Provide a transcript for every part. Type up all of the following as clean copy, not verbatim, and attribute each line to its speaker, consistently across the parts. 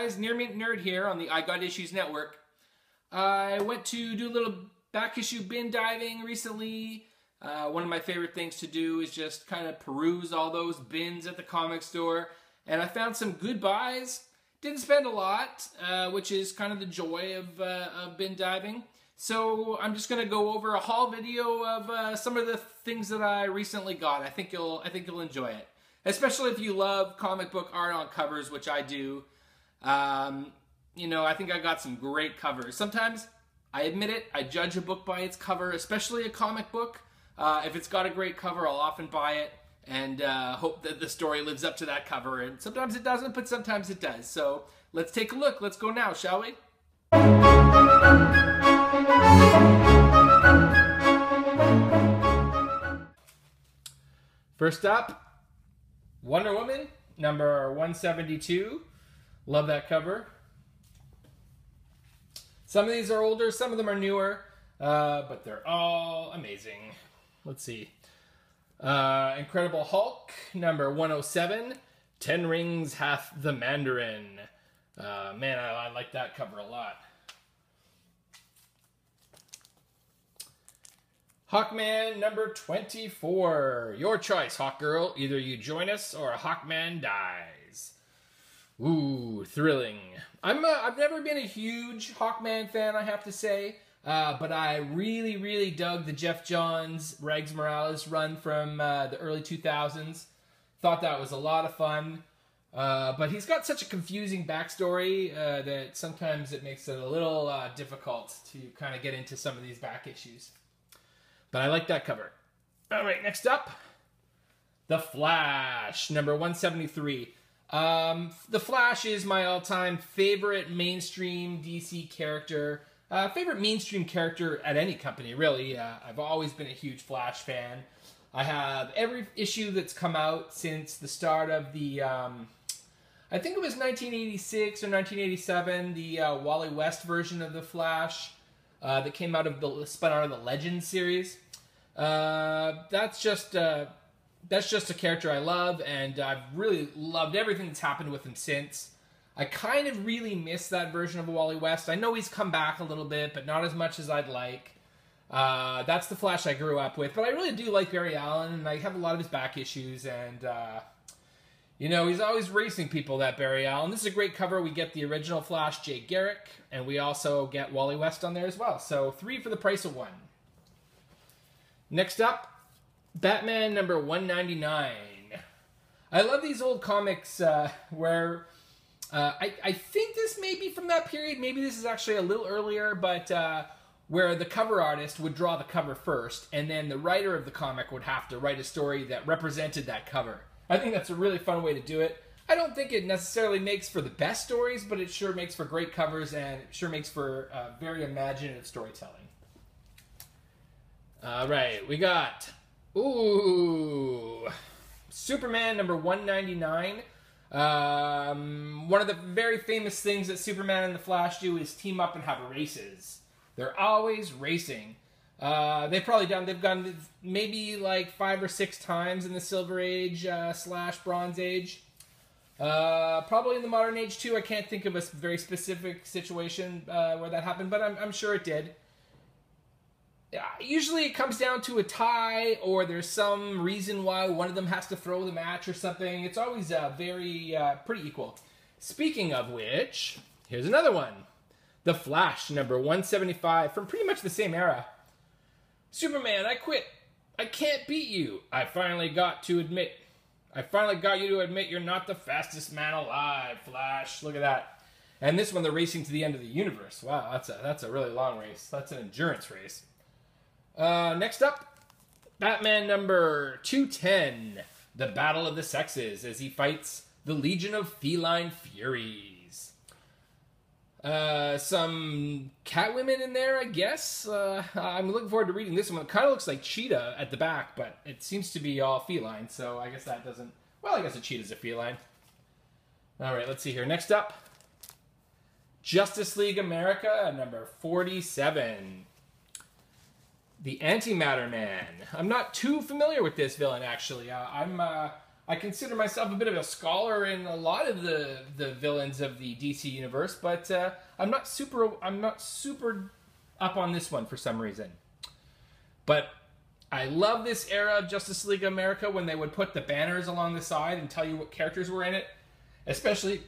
Speaker 1: guys, Near Mint Nerd here on the I Got Issues Network. I went to do a little back issue bin diving recently. One of my favorite things to do is just kind of peruse all those bins at the comic store. And I found some good buys. Didn't spend a lot, which is kind of the joy of bin diving. So I'm just going to go over a haul video of some of the things that I recently got. I think you'll enjoy it. Especially if you love comic book art on covers, which I do. You know, I think I got some great covers. Sometimes, I admit it, I judge a book by its cover, especially a comic book. If it's got a great cover, I'll often buy it and hope that the story lives up to that cover. And sometimes it doesn't, but sometimes it does. So let's take a look. Let's go now, shall we? First up, Wonder Woman, number 172. Love that cover. Some of these are older, some of them are newer, but they're all amazing. Let's see. Incredible Hulk, number 107. 10 Rings Hath the Mandarin. Man, I like that cover a lot. Hawkman, number 24. Your choice, Hawkgirl. Either you join us or a Hawkman dies. Ooh, thrilling. I've never been a huge Hawkman fan, I have to say. But I really dug the Jeff Johns, Rags Morales run from the early 2000s. Thought that was a lot of fun. But he's got such a confusing backstory that sometimes it makes it a little difficult to kind of get into some of these back issues. But I like that cover. All right, next up, The Flash, number 173. The Flash is my all-time favorite mainstream DC character. Favorite mainstream character at any company, really. I've always been a huge Flash fan. I have every issue that's come out since the start of the, I think it was 1986 or 1987, the Wally West version of The Flash that came out of spun out of the Legends series. That's just a character I love, and I've really loved everything that's happened with him since. I kind of really miss that version of Wally West. I know he's come back a little bit, but not as much as I'd like. That's the Flash I grew up with, but I really do like Barry Allen, and I have a lot of his back issues, and, you know, he's always racing people, that Barry Allen. This is a great cover. We get the original Flash, Jay Garrick, and we also get Wally West on there as well. So 3 for the price of 1. Next up, Batman number 199. I love these old comics where I think this may be from that period. Maybe this is actually a little earlier, but where the cover artist would draw the cover first, and then the writer of the comic would have to write a story that represented that cover. I think that's a really fun way to do it. I don't think it necessarily makes for the best stories, but it sure makes for great covers, and it sure makes for very imaginative storytelling. All right, we got, Superman number 199. One of the very famous things that Superman and the Flash do is team up and have races. They're always racing. They've gone maybe like 5 or 6 times in the Silver Age / Bronze Age. Probably in the Modern Age too. I can't think of a very specific situation where that happened, but I'm sure it did. Usually it comes down to a tie, or there's some reason why one of them has to throw the match or something. It's always pretty equal. Speaking of which, here's another one. The Flash, number 175, from pretty much the same era. Superman, I quit. I can't beat you. I finally got you to admit you're not the fastest man alive, Flash. Look at that. And this one, they're racing to the end of the universe. Wow, that's a really long race. That's an endurance race. Next up, Batman number 210, The Battle of the Sexes, as he fights the Legion of Feline Furies. Some Catwomen in there, I guess. I'm looking forward to reading this one. It kind of looks like Cheetah at the back, but it seems to be all feline, so I guess that doesn't... Well, I guess a cheetah's a feline. All right, let's see here. Next up, Justice League America, number 47. The Antimatter Man. I'm not too familiar with this villain, actually. I consider myself a bit of a scholar in a lot of the villains of the DC universe, but I'm not super up on this one for some reason. But I love this era of Justice League of America when they would put the banners along the side and tell you what characters were in it. Especially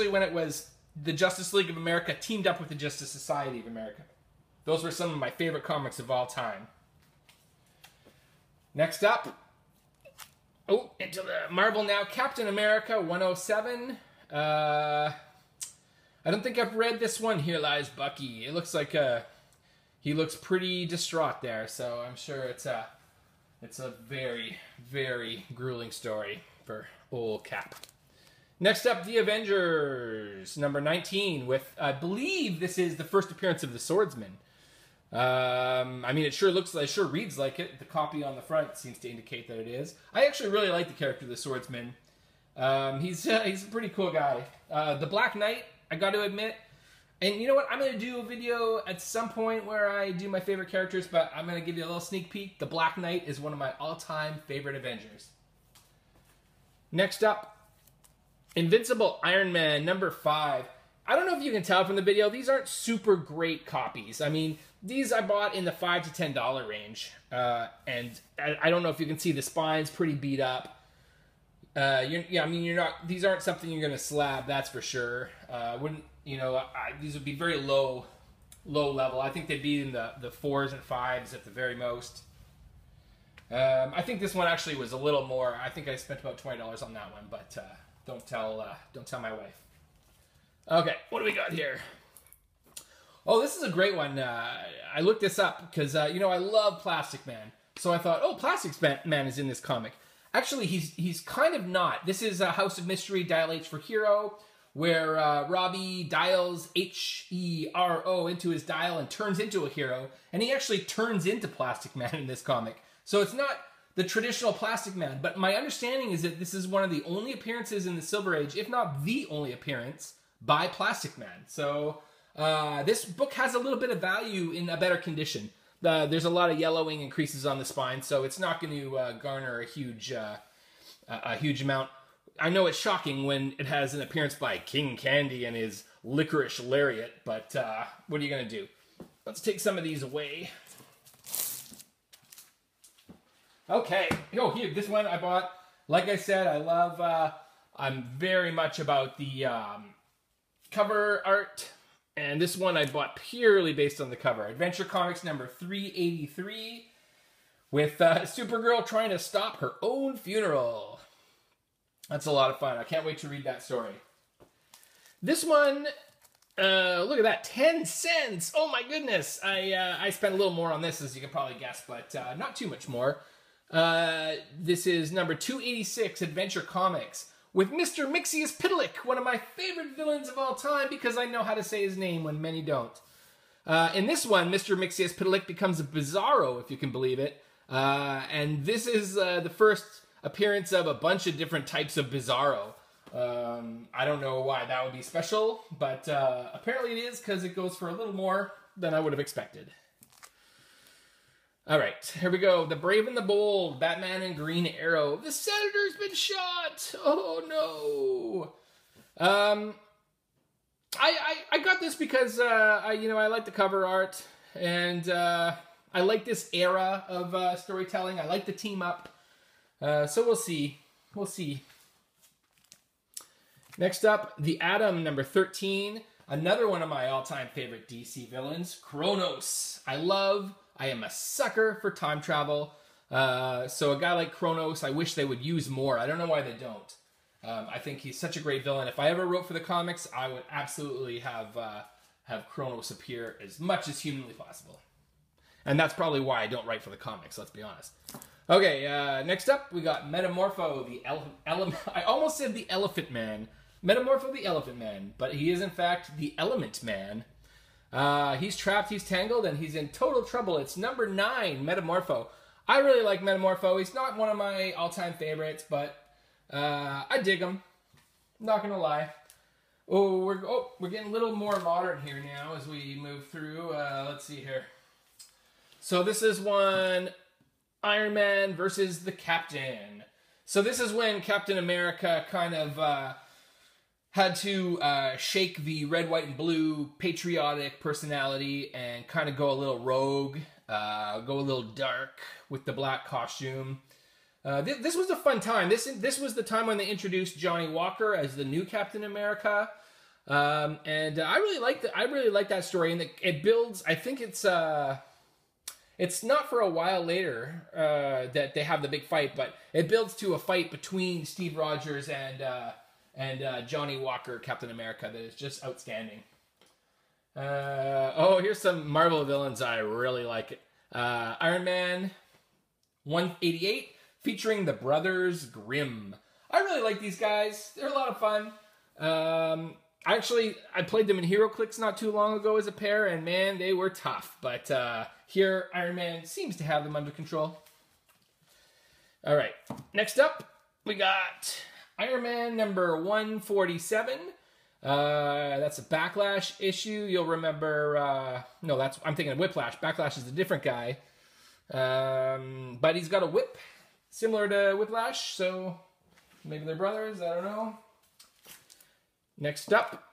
Speaker 1: when it was the Justice League of America teamed up with the Justice Society of America. Those were some of my favorite comics of all time. Next up, into the Marvel Now, Captain America 107. I don't think I've read this one. Here Lies Bucky. It looks like he looks pretty distraught there, so I'm sure it's a very, very grueling story for old Cap. Next up, The Avengers, number 19, with, I believe this is the first appearance of the Swordsman. I mean, it sure reads like it. The copy on the front seems to indicate that it is. I actually really like the character of the Swordsman. He's a pretty cool guy. The Black Knight, I got to admit. And you know what? I'm going to do a video at some point where I do my favorite characters, but I'm going to give you a little sneak peek. The Black Knight is one of my all-time favorite Avengers. Next up, Invincible Iron Man, number 5. I don't know if you can tell from the video, these aren't super great copies. I mean, these I bought in the $5 to $10 range. And I don't know if you can see the spine's pretty beat up. These aren't something you're going to slab, that's for sure. These would be very low level. I think they'd be in the 4s and 5s at the very most. I think this one actually was a little more. I think I spent about $20 on that one, but don't tell my wife. Okay, what do we got here? Oh, this is a great one. I looked this up because I love Plastic Man, so I thought, oh, Plastic Man is in this comic. Actually, he's kind of not. This is House of Mystery, Dial H for Hero, where Robbie dials H-E-R-O into his dial and turns into a hero, and he actually turns into Plastic Man in this comic. So it's not the traditional Plastic Man, but my understanding is that this is one of the only appearances in the Silver Age, if not the only appearance, by Plastic Man. So this book has a little bit of value in a better condition. There's a lot of yellowing and creases on the spine, so it's not going to garner a huge amount. I know it's shocking when it has an appearance by King Candy and his licorice lariat, but what are you going to do? Let's take some of these away. Okay, here, this one I bought. Like I said, I love, I'm very much about the cover art, and this one I bought purely based on the cover. Adventure Comics number 383, with Supergirl trying to stop her own funeral. That's a lot of fun. I can't wait to read that story. This one, look at that, 10 cents. Oh my goodness. I spent a little more on this, as you can probably guess, but not too much more. This is number 286, Adventure Comics, with Mr. Mxyzptlk, one of my favorite villains of all time, because I know how to say his name when many don't. In this one, Mr. Mxyzptlk becomes a Bizarro, if you can believe it. And this is the first appearance of a bunch of different types of Bizarro. I don't know why that would be special, but apparently it is, because it goes for a little more than I would have expected. All right, here we go. The Brave and the Bold, Batman and Green Arrow. The Senator's been shot. Oh no. I got this because I like the cover art, and I like this era of storytelling. I like the team up. So we'll see. We'll see. Next up, The Atom, number 13. Another one of my all-time favorite DC villains, Kronos. I am a sucker for time travel. So a guy like Kronos, I wish they would use more. I don't know why they don't. I think he's such a great villain. If I ever wrote for the comics, I would absolutely have Kronos appear as much as humanly possible. And that's probably why I don't write for the comics, let's be honest. Okay, next up, we got Metamorpho, I almost said the Elephant Man. Metamorpho the Elephant Man, but he is in fact the Element Man. He's trapped, he's tangled, and he's in total trouble. It's number 9, Metamorpho. I really like Metamorpho. He's not one of my all-time favorites, but I dig him. Not gonna lie. We're getting a little more modern here now as we move through. Let's see here. So this is one, Iron Man versus the Captain. So this is when Captain America kind of had to shake the red, white, and blue patriotic personality and kind of go a little rogue, go a little dark with the black costume. This was a fun time. This was the time when they introduced Johnny Walker as the new Captain America, and I really liked it. I really liked that story, and it builds. I think it's not for a while later that they have the big fight, but it builds to a fight between Steve Rogers and Johnny Walker, Captain America, that is just outstanding. Here's some Marvel villains I really like. Iron Man 188, featuring the Brothers Grimm. I really like these guys. They're a lot of fun. I played them in HeroClix not too long ago as a pair, and man, they were tough. But here, Iron Man seems to have them under control. All right, next up, we got Iron Man number 147. That's a Backlash issue. You'll remember, I'm thinking of Whiplash. Backlash is a different guy. But he's got a whip similar to Whiplash, so maybe they're brothers, I don't know. Next up,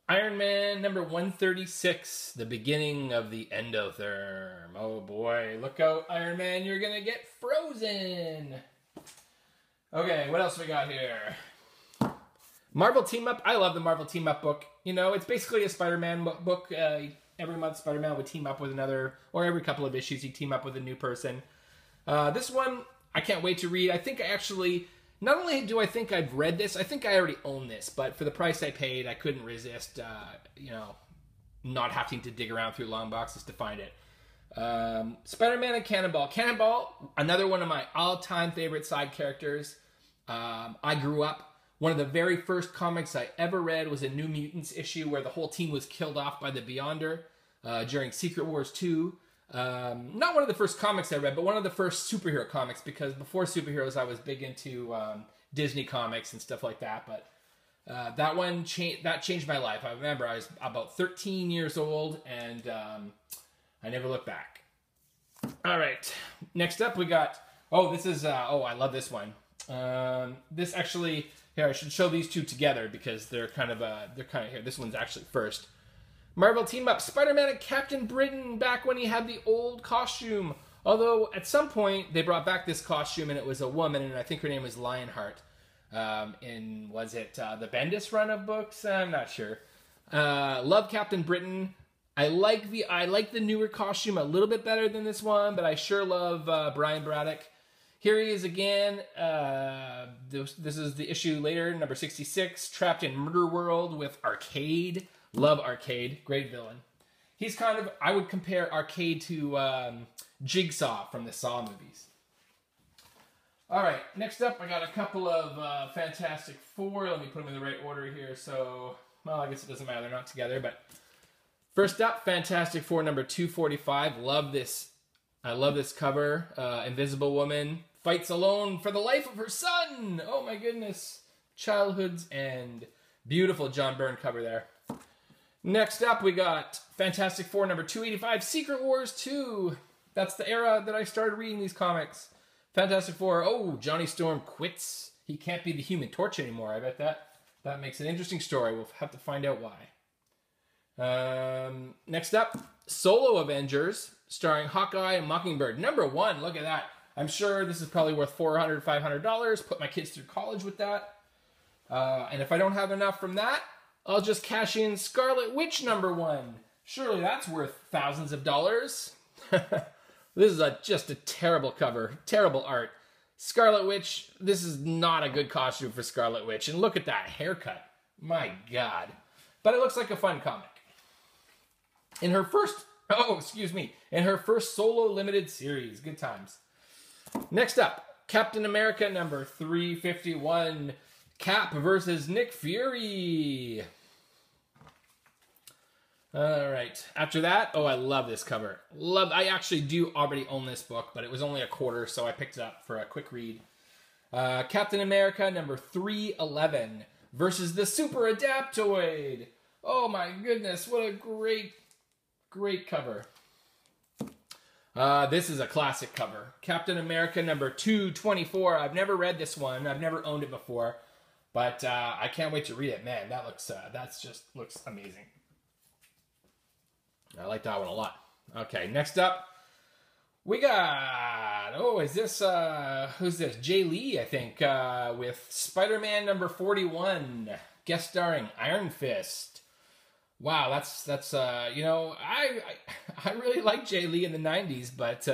Speaker 1: Iron Man number 136, the beginning of the Endotherm. Oh boy, look out, Iron Man, you're gonna get frozen. Okay, what else we got here? Marvel Team Up. I love the Marvel Team Up book. You know, it's basically a Spider-Man book. Every month, Spider-Man would team up with another, or every couple of issues, he'd team up with a new person. This one, I can't wait to read. I think not only do I think I've read this, I think I already own this, but for the price I paid, I couldn't resist, not having to dig around through long boxes to find it. Spider-Man and Cannonball. Cannonball, another one of my all-time favorite side characters. I grew up, one of the very first comics I ever read was a New Mutants issue where the whole team was killed off by the Beyonder during Secret Wars 2. Not one of the first comics I read, but one of the first superhero comics, because before superheroes I was big into Disney comics and stuff like that. But that changed my life. I remember I was about 13 years old, and I never looked back. All right, next up we got, this is, I love this one. This actually, here, I should show these two together because they're kind of here. This one's actually first. Marvel Team Up, Spider-Man and Captain Britain, back when he had the old costume. Although, at some point, they brought back this costume and it was a woman, and I think her name was Lionheart. Was it the Bendis run of books? I'm not sure. Love Captain Britain. I like the newer costume a little bit better than this one, but I sure love Brian Braddock. Here he is again. This is the issue later, number 66, trapped in Murder World with Arcade. Love Arcade, great villain. He's kind of, I would compare Arcade to Jigsaw from the Saw movies. All right, next up, I got a couple of Fantastic Four. Let me put them in the right order here. So, well, I guess it doesn't matter. They're not together. But first up, Fantastic Four number 245. Love this. I love this cover. Invisible Woman fights alone for the life of her son. Oh my goodness. Childhood's End. Beautiful John Byrne cover there. Next up, we got Fantastic Four number 285, Secret Wars 2. That's the era that I started reading these comics. Fantastic Four, Johnny Storm quits. He can't be the Human Torch anymore. I bet that makes an interesting story. We'll have to find out why. Next up, Solo Avengers, starring Hawkeye and Mockingbird. Number 1, look at that. I'm sure this is probably worth $400, $500. Put my kids through college with that. And if I don't have enough from that, I'll just cash in Scarlet Witch number 1. Surely that's worth thousands of dollars. This is just a terrible cover. Terrible art. Scarlet Witch, this is not a good costume for Scarlet Witch. And look at that haircut. My God. But it looks like a fun comic. In her first solo limited series. Good times. Next up, Captain America number 351. Cap versus Nick Fury. All right. After that, I love this cover. I actually do already own this book, but it was only a quarter, so I picked it up for a quick read. Captain America number 311 versus the Super Adaptoid. Oh my goodness, what a great cover. This is a classic cover. Captain America number 224. I've never read this one. I've never owned it before. But I can't wait to read it. Man, that looks looks amazing. I like that one a lot. Okay, next up, we got, is this, who's this? Jay Lee, I think, with Spider-Man number 41, guest starring Iron Fist. Wow, that's you know, I really like Jay Lee in the 90s, but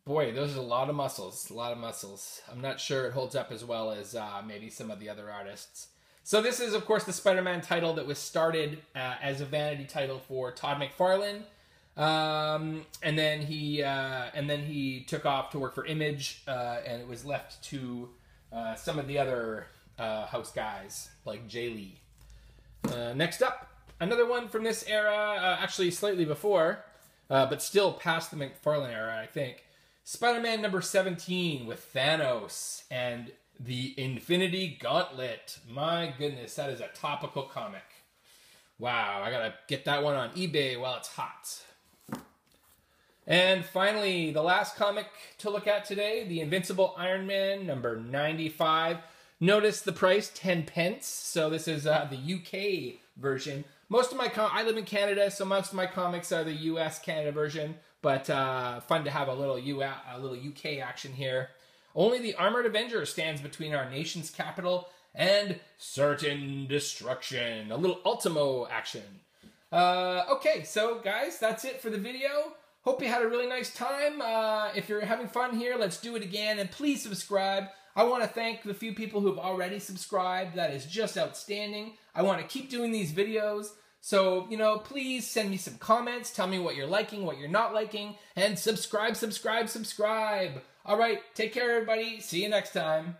Speaker 1: boy, those are a lot of muscles, I'm not sure it holds up as well as maybe some of the other artists. So this is, of course, the Spider-Man title that was started as a vanity title for Todd McFarlane, and then he took off to work for Image, and it was left to some of the other house guys like Jay Lee. Next up, another one from this era, actually slightly before, but still past the McFarlane era, I think. Spider-Man number 17 with Thanos and the Infinity Gauntlet. My goodness, that is a topical comic. Wow, I gotta get that one on eBay while it's hot. And finally, the last comic to look at today, The Invincible Iron Man number 95. Notice the price, 10 pence. So this is the UK version. Most of my I live in Canada, so most of my comics are the US Canada version, but fun to have a little UK action here. Only the Armored Avenger stands between our nation's capital and certain destruction. A little Ultimo action. Okay, so guys, that's it for the video. Hope you had a really nice time. If you're having fun here, let's do it again. And please subscribe. I want to thank the few people who have already subscribed. That is just outstanding. I want to keep doing these videos. So, you know, please send me some comments. Tell me what you're liking, what you're not liking. And subscribe. All right, take care, everybody. See you next time.